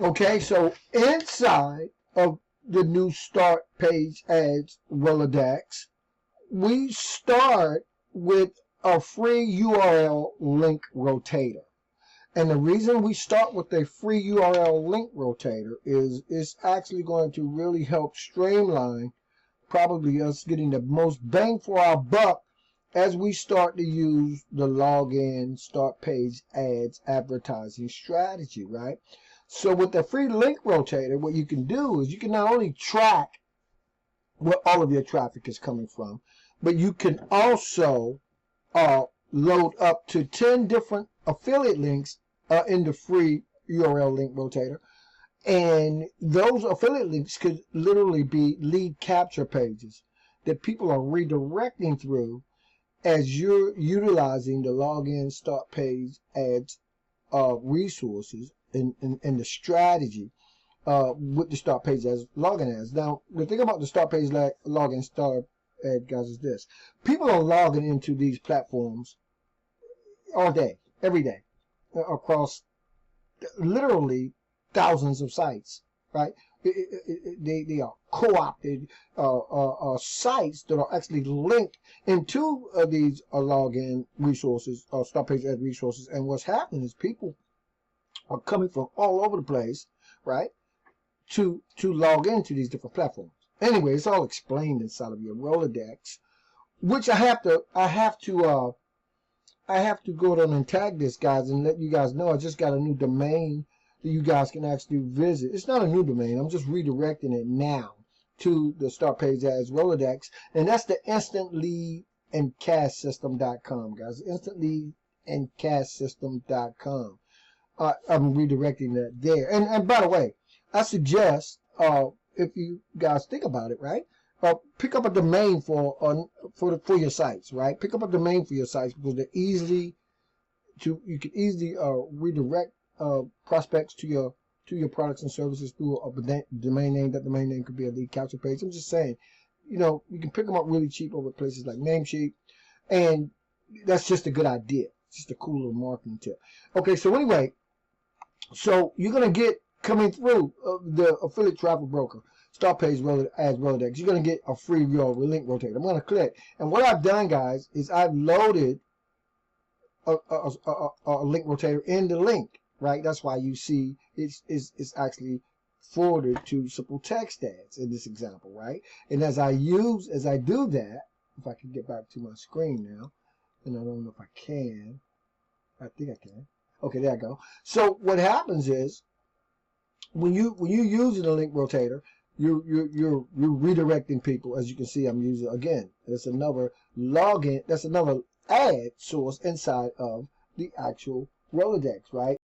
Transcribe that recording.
Okay, so inside of the new start page ads Rolodex, we start with a free URL link rotator. And the reason we start with a free URL link rotator is it's actually going to really help streamline probably us getting the most bang for our buck as we start to use the login start page ads advertising strategy, right? So with the free link rotator, what you can do is you can not only track where all of your traffic is coming from, but you can also load up to 10 different affiliate links in the free URL link rotator. And those affiliate links could literally be lead capture pages that people are redirecting through as you're utilizing the login start page ads resources and the strategy with the start page as login ads. Now, the thing about the start page login start ad guys is this: people are logging into these platforms all day, every day, across literally thousands of sites, right? They are co-opted sites that are actually linked into these login resources, start page ad resources. And what's happening is people are coming from all over the place, right, to log into these different platforms. Anyway, it's all explained inside of your Rolodex, which I have to go down and tag this, guys, and let you guys know I just got a new domain that you guys can actually visit. It's not a new domain. I'm just redirecting it now to the start page ads Rolodex, and that's the instantleadandcashsystem.com, guys. Instantleadandcashsystem.com. I'm redirecting that there. And by the way, I suggest if you guys think about it, right? Pick up a domain for your sites, right? Pick up a domain for your sites because they're you can easily redirect prospects to your products and services through a domain name. That domain name could be a lead capture page. I'm just saying, you can pick them up really cheap over places like Namecheap, and that's just a good idea. It's just a cool little marketing tip. Okay, so anyway, so you're gonna get coming through the affiliate traffic broker start page ads Rolodex. You're gonna get a free URL link rotator. I'm gonna click, and what I've done, guys, is I've loaded a link rotator in the link. Right, that's why you see it's actually forwarded to simple text ads in this example, right? And as I do that, if I can get back to my screen now, and I don't know if I can. I think I can. Okay, there I go. So what happens is when you using the link rotator, you're redirecting people. As you can see, I'm using again. That's another login. That's another ad source inside of the actual Rolodex, right?